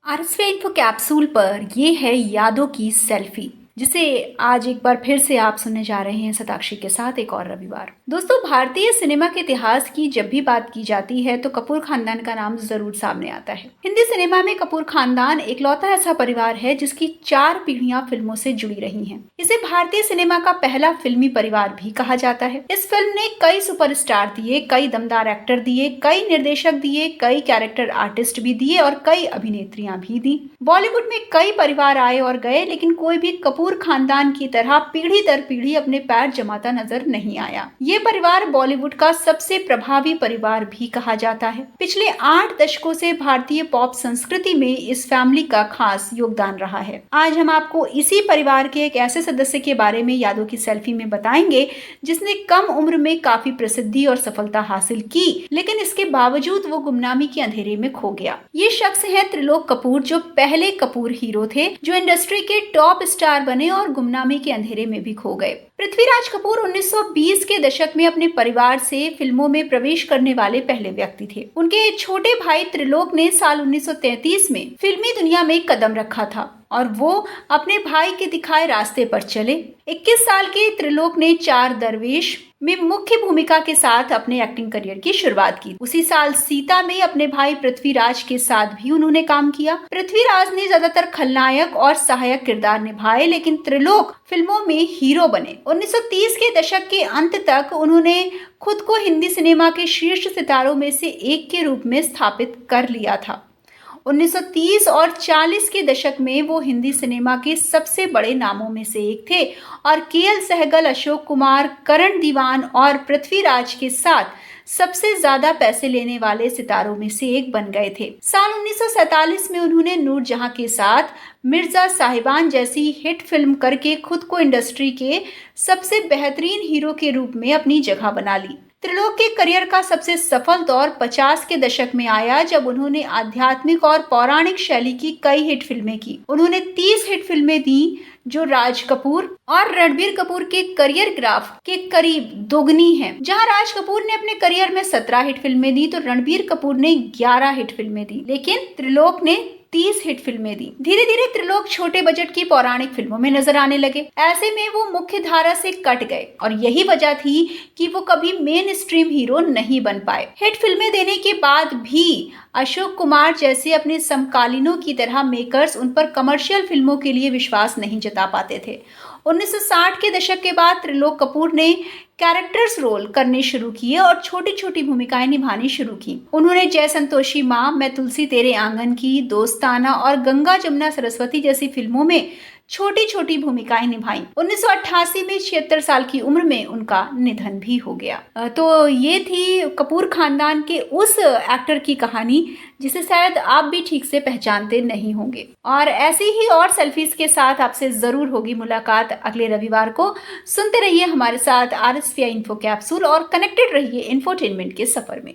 RSV info capsule पर ये है यादों की सेल्फी, जिसे आज एक बार फिर से आप सुनने जा रहे हैं शताक्षी के साथ एक और रविवार। दोस्तों, भारतीय सिनेमा के इतिहास की जब भी बात की जाती है तो कपूर खानदान का नाम जरूर सामने आता है। हिंदी सिनेमा में कपूर खानदान इकलौता ऐसा परिवार है जिसकी 4 पीढ़ियां फिल्मों से जुड़ी रही हैं। इसे भारतीय सिनेमा का पहला फिल्मी परिवार भी कहा जाता है। इस फिल्म ने कई सुपरस्टार दिए, कई दमदार एक्टर दिए, कई निर्देशक दिए, कई कैरेक्टर आर्टिस्ट भी दिए और कई अभिनेत्रियां भी दी। बॉलीवुड में कई परिवार आए और गए, लेकिन कोई भी कपूर खानदान की तरह पीढ़ी दर पीढ़ी अपने पैर जमाता नजर नहीं आया। ये परिवार बॉलीवुड का सबसे प्रभावी परिवार भी कहा जाता है। पिछले 8 दशकों से भारतीय पॉप संस्कृति में इस फैमिली का खास योगदान रहा है। आज हम आपको इसी परिवार के एक ऐसे सदस्य के बारे में यादों की सेल्फी में बताएंगे जिसने कम उम्र में काफी प्रसिद्धि और सफलता हासिल की, लेकिन इसके बावजूद वो गुमनामी के अंधेरे में खो गया। ये शख्स है त्रिलोक कपूर, जो पहले कपूर हीरो थे, जो इंडस्ट्री के टॉप स्टार बने और गुमनामी के अंधेरे में भी खो गए। पृथ्वीराज कपूर 1920 के दशक में अपने परिवार से फिल्मों में प्रवेश करने वाले पहले व्यक्ति थे। उनके छोटे भाई त्रिलोक ने साल 1933 में फिल्मी दुनिया में कदम रखा था और वो अपने भाई के दिखाए रास्ते पर चले। 21 साल के त्रिलोक ने 4 दरवेश में मुख्य भूमिका के साथ अपने एक्टिंग करियर की शुरुआत की। उसी साल सीता में अपने भाई पृथ्वीराज के साथ भी उन्होंने काम किया। पृथ्वीराज ने ज्यादातर खलनायक और सहायक किरदार निभाए, लेकिन त्रिलोक फिल्मों में हीरो बने। 1930 के दशक के अंत तक उन्होंने खुद को हिंदी सिनेमा के शीर्ष सितारों में से एक के रूप में स्थापित कर लिया था। 1930 और 40 के दशक में वो हिंदी सिनेमा के सबसे बड़े नामों में से एक थे और केएल सहगल, अशोक कुमार, करण दीवान और पृथ्वीराज के साथ सबसे ज्यादा पैसे लेने वाले सितारों में से एक बन गए थे। साल 1947 में उन्होंने नूरजहां के साथ मिर्जा साहिबान जैसी हिट फिल्म करके खुद को इंडस्ट्री के सबसे बेहतरीन हीरो के रूप में अपनी जगह बना ली। त्रिलोक के करियर का सबसे सफल दौर 50 के दशक में आया, जब उन्होंने आध्यात्मिक और पौराणिक शैली की कई हिट फिल्में की। उन्होंने 30 हिट फिल्में दी, जो राज कपूर और रणबीर कपूर के करियर ग्राफ के करीब दोगुनी है। जहां राज कपूर ने अपने करियर में 17 हिट फिल्में दी तो रणबीर कपूर ने 11 हिट फिल्में दी, लेकिन त्रिलोक ने 30 हिट फिल्में दी। धीरे धीरे त्रिलोक छोटे बजट की पौराणिक फिल्मों में नजर आने लगे। ऐसे में वो मुख्य धारा से कट गए और यही वजह थी कि वो कभी मेन स्ट्रीम हीरो नहीं बन पाए। हिट फिल्में देने के बाद भी अशोक कुमार जैसे अपने समकालीनों की तरह मेकर्स उन पर कमर्शियल फिल्मों के लिए विश्वास नहीं जता पाते थे। 1960 के दशक के बाद त्रिलोक कपूर ने कैरेक्टर्स रोल करने शुरू किए और छोटी छोटी भूमिकाएं निभानी शुरू की। उन्होंने जय संतोषी माँ, मैं तुलसी तेरे आंगन की, दोस्ताना और गंगा जमुना सरस्वती जैसी फिल्मों में छोटी छोटी भूमिकाएं निभाई। 1988 में 76 साल की उम्र में उनका निधन भी हो गया। तो ये थी कपूर खानदान के उस एक्टर की कहानी जिसे शायद आप भी ठीक से पहचानते नहीं होंगे। और ऐसे ही और सेल्फीज के साथ आपसे जरूर होगी मुलाकात अगले रविवार को। सुनते रहिए हमारे साथ आरएसवी इन्फो कैप्सूल और कनेक्टेड रहिए इंफोटेनमेंट के सफर में।